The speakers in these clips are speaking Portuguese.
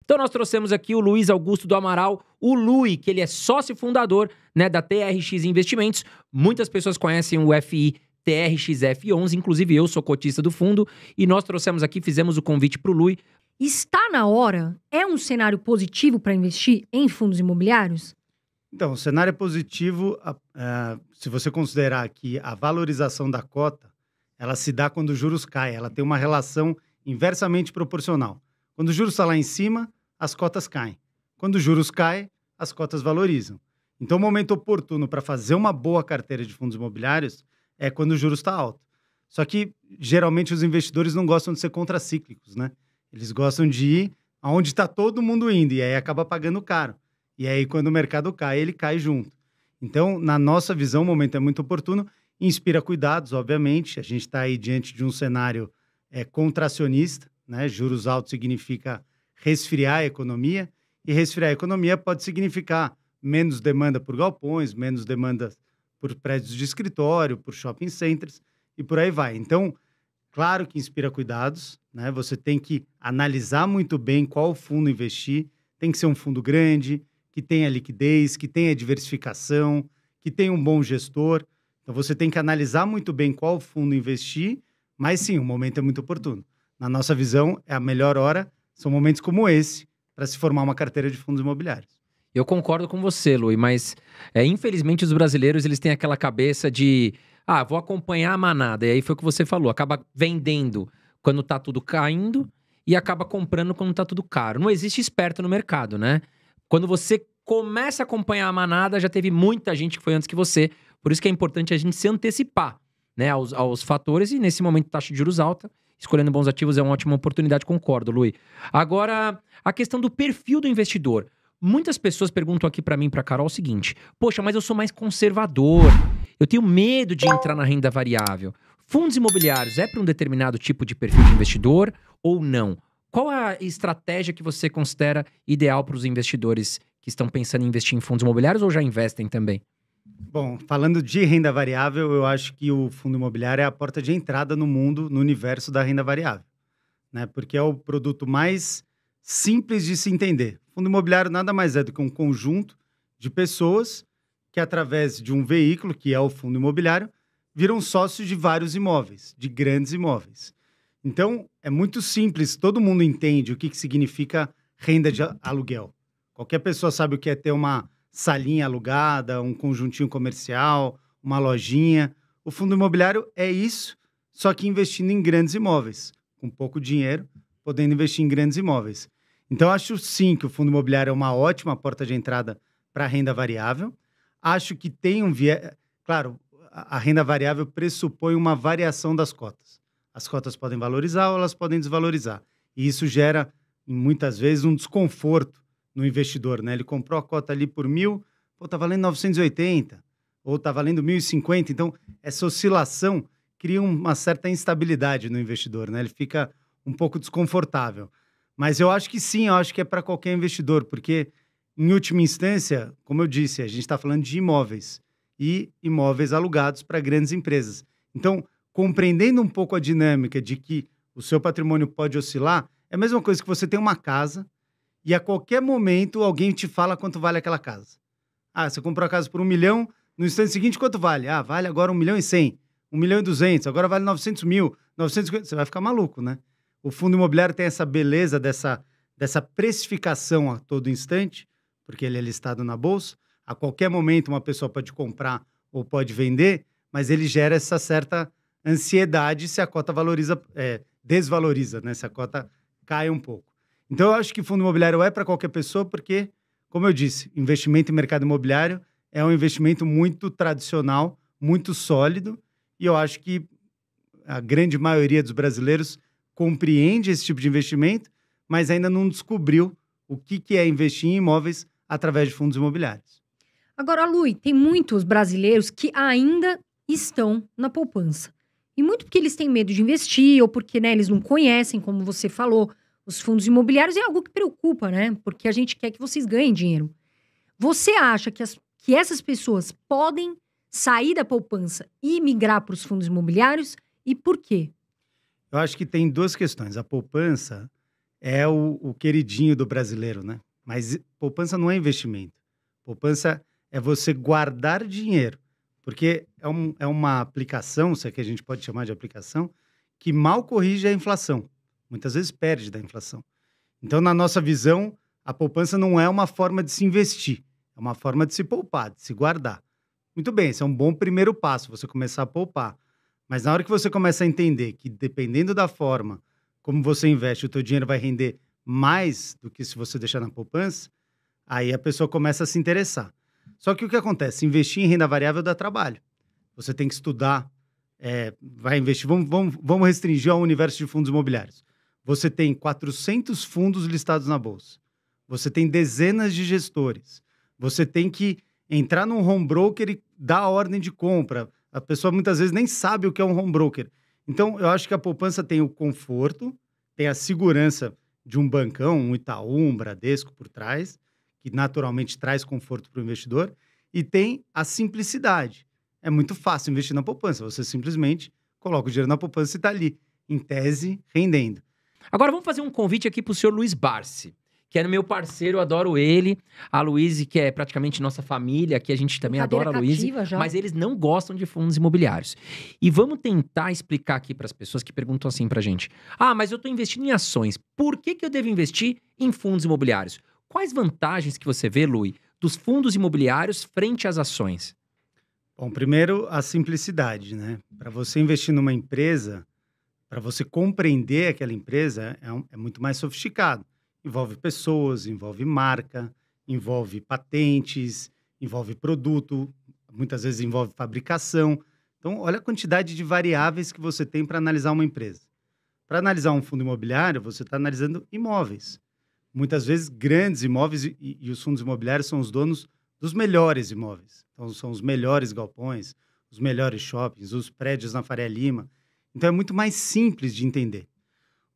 Então nós trouxemos aqui o Luiz Augusto do Amaral, o Lui, que ele é sócio fundador, né, da TRX Investimentos. Muitas pessoas conhecem o FI TRXF11, inclusive eu sou cotista do fundo, e nós trouxemos aqui, fizemos o convite para o Lui. Está na hora? É um cenário positivo para investir em fundos imobiliários? Então, o cenário é positivo se você considerar que a valorização da cota, ela se dá quando os juros caem, ela tem uma relação inversamente proporcional. Quando os juros estão lá em cima, as cotas caem. Quando os juros caem, as cotas valorizam. Então, o momento oportuno para fazer uma boa carteira de fundos imobiliários é quando o juros está alto. Só que, geralmente, os investidores não gostam de ser contracíclicos, né? Eles gostam de ir aonde está todo mundo indo, e aí acaba pagando caro. E aí, quando o mercado cai, ele cai junto. Então, na nossa visão, o momento é muito oportuno. Inspira cuidados, obviamente. A gente está aí diante de um cenário contracionista, né? Juros altos significa resfriar a economia. E resfriar a economia pode significar menos demanda por galpões, menos demanda por prédios de escritório, por shopping centers e por aí vai. Então, claro que inspira cuidados, né? Você tem que analisar muito bem qual fundo investir. Tem que ser um fundo grande, que tenha liquidez, que tenha diversificação, que tenha um bom gestor. Então, você tem que analisar muito bem qual fundo investir, mas sim, o momento é muito oportuno. Na nossa visão, é a melhor hora, são momentos como esse, para se formar uma carteira de fundos imobiliários. Eu concordo com você, Lui, mas infelizmente os brasileiros eles têm aquela cabeça de vou acompanhar a manada, e aí foi o que você falou, acaba vendendo quando tá tudo caindo e acaba comprando quando tá tudo caro. Não existe esperto no mercado, né? Quando você começa a acompanhar a manada, já teve muita gente que foi antes que você, por isso que é importante a gente se antecipar, né, aos fatores, e nesse momento taxa de juros alta, escolhendo bons ativos é uma ótima oportunidade, concordo, Lui. Agora, a questão do perfil do investidor. Muitas pessoas perguntam aqui pra mim e pra Carol o seguinte: poxa, mas eu sou mais conservador, eu tenho medo de entrar na renda variável. Fundos imobiliários é para um determinado tipo de perfil de investidor ou não? Qual a estratégia que você considera ideal para os investidores que estão pensando em investir em fundos imobiliários ou já investem também? Bom, falando de renda variável, eu acho que o fundo imobiliário é a porta de entrada no mundo, no universo da renda variável, né? Porque é o produto mais simples de se entender. O fundo imobiliário nada mais é do que um conjunto de pessoas que, através de um veículo, que é o fundo imobiliário, viram sócios de vários imóveis, de grandes imóveis. Então, é muito simples, todo mundo entende o que significa renda de aluguel. Qualquer pessoa sabe o que é ter uma salinha alugada, um conjuntinho comercial, uma lojinha. O fundo imobiliário é isso, só que investindo em grandes imóveis, com pouco dinheiro, podendo investir em grandes imóveis. Então, acho sim que o fundo imobiliário é uma ótima porta de entrada para a renda variável. Acho que tem um viés... Claro, a renda variável pressupõe uma variação das cotas. As cotas podem valorizar ou elas podem desvalorizar. E isso gera, muitas vezes, um desconforto no investidor, né? Ele comprou a cota ali por 1.000, tá valendo 980, ou tá valendo 1.050. Então, essa oscilação cria uma certa instabilidade no investidor, né? Ele fica um pouco desconfortável. Mas eu acho que sim, eu acho que é para qualquer investidor, porque, em última instância, como eu disse, a gente está falando de imóveis e imóveis alugados para grandes empresas. Então, compreendendo um pouco a dinâmica de que o seu patrimônio pode oscilar, é a mesma coisa que você tem uma casa e a qualquer momento alguém te fala quanto vale aquela casa. Você comprou a casa por 1 milhão, no instante seguinte quanto vale? Vale agora 1.100.000, 1.200.000, agora vale 900 mil, 950, você vai ficar maluco, né? O fundo imobiliário tem essa beleza dessa precificação a todo instante, porque ele é listado na bolsa. A qualquer momento uma pessoa pode comprar ou pode vender, mas ele gera essa certa ansiedade se a cota desvaloriza, né? Se a cota cai um pouco. Então, eu acho que fundo imobiliário é para qualquer pessoa, porque, como eu disse, investimento em mercado imobiliário é um investimento muito tradicional, muito sólido, e eu acho que a grande maioria dos brasileiros compreende esse tipo de investimento, mas ainda não descobriu o que é investir em imóveis através de fundos imobiliários. Agora, Lui, tem muitos brasileiros que ainda estão na poupança. E muito porque eles têm medo de investir, ou porque, né, eles não conhecem, como você falou, os fundos imobiliários. É algo que preocupa, né? Porque a gente quer que vocês ganhem dinheiro. Você acha que essas pessoas podem sair da poupança e migrar para os fundos imobiliários? E por quê? Eu acho que tem duas questões. A poupança, é o queridinho do brasileiro, né? Mas poupança não é investimento. Poupança é você guardar dinheiro. Porque é uma aplicação, se é que a gente pode chamar de aplicação, que mal corrige a inflação. Muitas vezes perde da inflação. Então, na nossa visão, a poupança não é uma forma de se investir. É uma forma de se poupar, de se guardar. Muito bem, esse é um bom primeiro passo, você começar a poupar. Mas na hora que você começa a entender que, dependendo da forma como você investe, o teu dinheiro vai render mais do que se você deixar na poupança, aí a pessoa começa a se interessar. Só que o que acontece? Investir em renda variável dá trabalho. Você tem que estudar, vai investir. Vamos restringir ao universo de fundos imobiliários. Você tem 400 fundos listados na bolsa. Você tem dezenas de gestores. Você tem que entrar num home broker e dar a ordem de compra. A pessoa muitas vezes nem sabe o que é um home broker. Então, eu acho que a poupança tem o conforto, tem a segurança de um bancão, um Itaú, um Bradesco por trás, que naturalmente traz conforto para o investidor, e tem a simplicidade. É muito fácil investir na poupança. Você simplesmente coloca o dinheiro na poupança e está ali, em tese, rendendo. Agora vamos fazer um convite aqui pro senhor Luiz Barsi, que é meu parceiro, eu adoro ele. A Luíse, que é praticamente nossa família, aqui a gente também adora a Luíse, mas eles não gostam de fundos imobiliários. E vamos tentar explicar aqui para as pessoas que perguntam assim pra gente: ah, mas eu tô investindo em ações, por que eu devo investir em fundos imobiliários? Quais vantagens que você vê, Luiz, dos fundos imobiliários frente às ações? Bom, primeiro, a simplicidade, né? Para você investir numa empresa, para você compreender aquela empresa, é muito mais sofisticado. Envolve pessoas, envolve marca, envolve patentes, envolve produto, muitas vezes envolve fabricação. Então, olha a quantidade de variáveis que você tem para analisar uma empresa. Para analisar um fundo imobiliário, você está analisando imóveis. Muitas vezes, grandes imóveis, e os fundos imobiliários são os donos dos melhores imóveis. Então, são os melhores galpões, os melhores shoppings, os prédios na Faria Lima. Então, é muito mais simples de entender.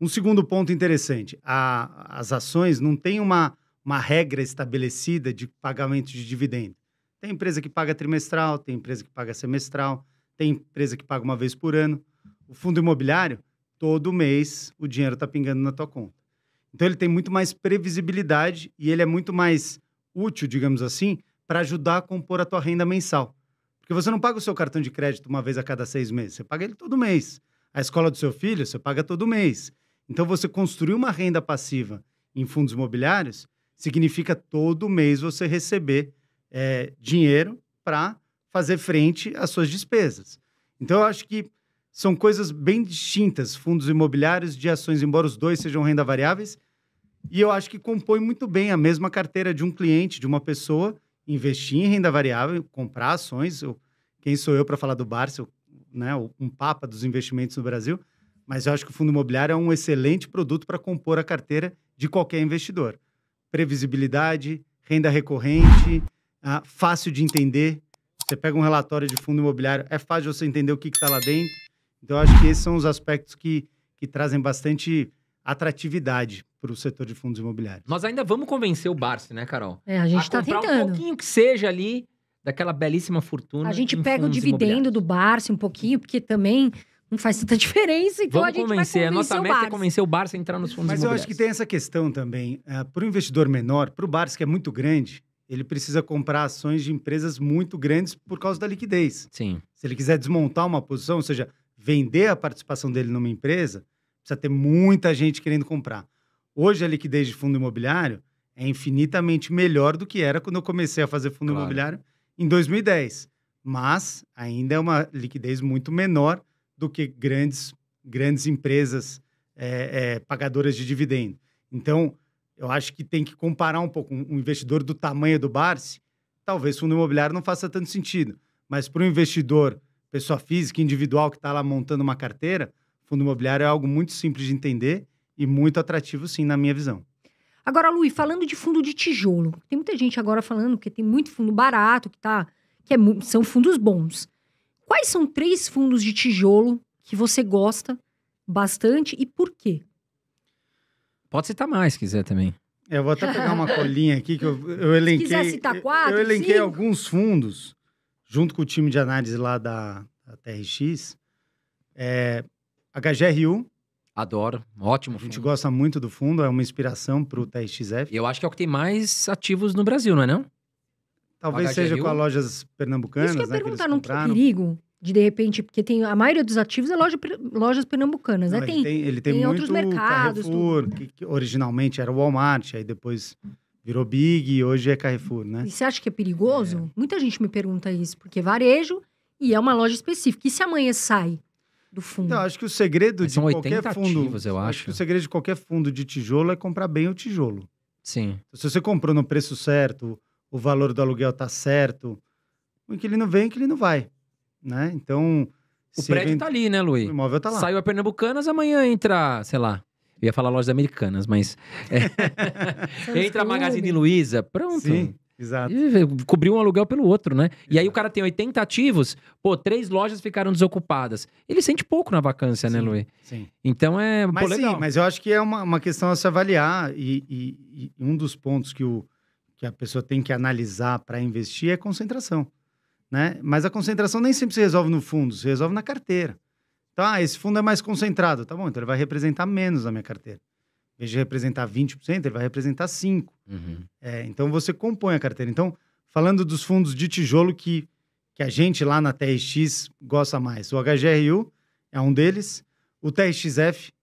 Um segundo ponto interessante, as ações não têm uma regra estabelecida de pagamento de dividendo. Tem empresa que paga trimestral, tem empresa que paga semestral, tem empresa que paga uma vez por ano. O fundo imobiliário, todo mês, o dinheiro está pingando na tua conta. Então, ele tem muito mais previsibilidade e ele é muito mais útil, digamos assim, para ajudar a compor a tua renda mensal. Porque você não paga o seu cartão de crédito uma vez a cada 6 meses, você paga ele todo mês. A escola do seu filho, você paga todo mês. Então, você construir uma renda passiva em fundos imobiliários significa todo mês você receber dinheiro para fazer frente às suas despesas. Então, eu acho que são coisas bem distintas, fundos imobiliários de ações, embora os dois sejam renda variáveis, e eu acho que compõe muito bem a mesma carteira de um cliente, de uma pessoa, investir em renda variável, comprar ações. Quem sou eu para falar do Barsi, né, um papa dos investimentos no Brasil, mas eu acho que o fundo imobiliário é um excelente produto para compor a carteira de qualquer investidor. Previsibilidade, renda recorrente, fácil de entender. Você pega um relatório de fundo imobiliário, é fácil de você entender o que está lá dentro. Então, eu acho que esses são os aspectos que trazem bastante atratividade para o setor de fundos imobiliários. Nós ainda vamos convencer o Barsi, né, Carol? A gente está tentando. Um pouquinho que seja ali daquela belíssima fortuna. A gente pega o dividendo do Barsi um pouquinho, porque também não faz tanta diferença, então vamos a gente convencer. vai convencer a nossa meta é convencer o Barsi a entrar nos fundos imobiliários. Mas eu acho que tem essa questão também. Para o investidor menor, para o Barsi, que é muito grande, ele precisa comprar ações de empresas muito grandes por causa da liquidez. Sim. Se ele quiser desmontar uma posição, ou seja, vender a participação dele numa empresa, precisa ter muita gente querendo comprar. Hoje, a liquidez de fundo imobiliário é infinitamente melhor do que era quando eu comecei a fazer fundo imobiliário em 2010. Mas ainda é uma liquidez muito menor do que grandes empresas pagadoras de dividendo. Então, eu acho que tem que comparar um pouco. Um investidor do tamanho do Barsi, talvez fundo imobiliário não faça tanto sentido. Mas para um investidor, pessoa física, individual, que está lá montando uma carteira, fundo imobiliário é algo muito simples de entender e muito atrativo, sim, na minha visão. Agora, Luiz, falando de fundo de tijolo, tem muita gente agora falando que tem muito fundo barato, são fundos bons. Quais são 3 fundos de tijolo que você gosta bastante e por quê? Pode citar mais, se quiser também. Eu vou até pegar uma colinha aqui que eu elenquei. Se quiser citar 4, eu elenquei 5. alguns fundos, junto com o time de análise lá da TRX. HGRU, Adoro. Ótimo A gente fundo. gosta muito do fundo, é uma inspiração para o TRXF. E eu acho que é o que tem mais ativos no Brasil, não é não? Talvez HGRU? seja com as lojas pernambucanas, Isso que eu ia né? Que eles perguntar, não tem compraram. perigo de repente, porque tem a maioria dos ativos é lojas pernambucanas, Não, né? ele tem tem muito outros mercados, Carrefour, que originalmente era o Walmart, aí depois virou Big e hoje é Carrefour, né? E você acha que é perigoso? Muita gente me pergunta isso, porque é varejo e é uma loja específica. E se amanhã sai do fundo? Então, acho que o segredo Mas de são qualquer 80 fundo... ativos, eu acho. que o segredo de qualquer fundo de tijolo é comprar bem o tijolo. Sim. Se você comprou no preço certo, o valor do aluguel tá certo, o inquilino vem, o inquilino vai, né? Então... O se prédio tá ali, né, O Luiz? imóvel tá lá. Saiu a Pernambucanas, amanhã entra, sei lá. Eu ia falar lojas americanas, mas. Sam's Entra a Club. Magazine Luiza, pronto. Sim, exato. E cobriu um aluguel pelo outro, né? E aí o cara tem 80 ativos, pô, 3 lojas ficaram desocupadas. Ele sente pouco na vacância, né, Sim, Luiz? Sim. Então é. Mas pô, legal. sim, mas eu acho que é uma questão a se avaliar e um dos pontos que a pessoa tem que analisar para investir é concentração, né? Mas a concentração nem sempre se resolve no fundo, se resolve na carteira. Então, esse fundo é mais concentrado, tá bom, então ele vai representar menos a minha carteira. Em vez de representar 20%, ele vai representar 5%. Uhum. Então, você compõe a carteira. Então, falando dos fundos de tijolo que a gente lá na TRX gosta mais, o HGRU é um deles, o TRXF,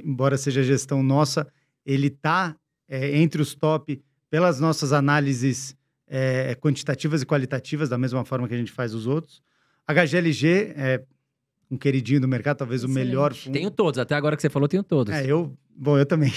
embora seja gestão nossa, ele está entre os top pelas nossas análises quantitativas e qualitativas, da mesma forma que a gente faz os outros. HGLG é um queridinho do mercado, talvez o melhor fundo. Tenho todos, até agora que você falou, tenho todos. Eu também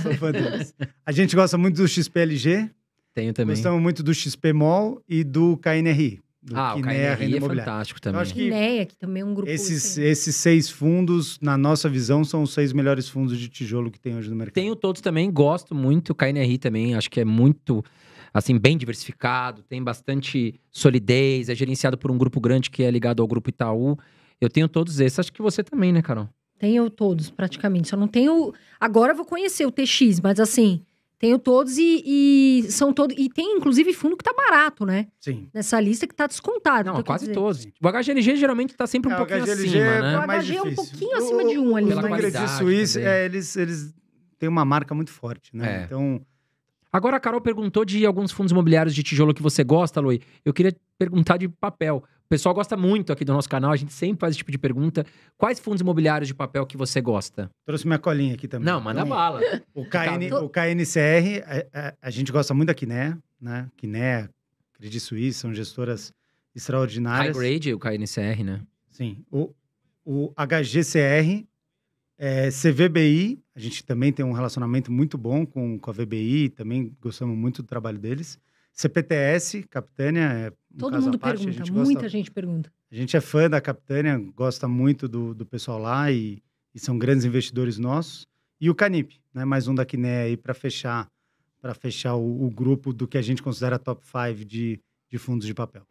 sou fã deles. A gente gosta muito do XPLG, Tenho também. gostamos muito do XPMOL e do KNRI. Do O Kinea Renda KNRI é Imobiliária. fantástico Eu também. acho que Quineia, que também é um grupo... esses 6 fundos, na nossa visão, são os 6 melhores fundos de tijolo que tem hoje no mercado. Tenho todos também, gosto muito. O KNRI também, acho que é muito, assim, bem diversificado, tem bastante solidez, é gerenciado por um grupo grande que é ligado ao Grupo Itaú. Eu tenho todos esses, acho que você também, né, Carol? Tenho todos, praticamente. Só não tenho... Agora eu vou conhecer o TX, mas assim, tenho todos e são todos... E tem, inclusive, fundo que tá barato, né? Sim. Nessa lista que tá descontado. Não, então, quer quase dizer, todos. O HGLG geralmente tá sempre um o pouquinho HGLG acima, O né? mais HG é um difícil. pouquinho acima de 1 ali, Pela Os mas... Credit qualidade Suisse, também. eles têm uma marca muito forte, né? É. Então, Agora a Carol perguntou de alguns fundos imobiliários de tijolo que você gosta, Luí. Eu queria perguntar de papel. O pessoal gosta muito aqui do nosso canal, a gente sempre faz esse tipo de pergunta. Quais fundos imobiliários de papel que você gosta? trouxe minha colinha aqui também. Não, manda Então, bala. o KNCR, a gente gosta muito da Kinea, né? Kinea, Credit Suisse, são gestoras High extraordinárias. grade, o KNCR, né? Sim. O HGCR, CVBI, a gente também tem um relacionamento muito bom com a VBI, também gostamos muito do trabalho deles. CPTS, Capitânia, Todo caso à mundo parte, pergunta, a gente muita gente pergunta. A gente é fã da Capitânia, gosta muito do pessoal lá e são grandes investidores nossos. E o Canip, né? Mais um da Kinea aí para fechar o grupo do que a gente considera top 5 de fundos de papel.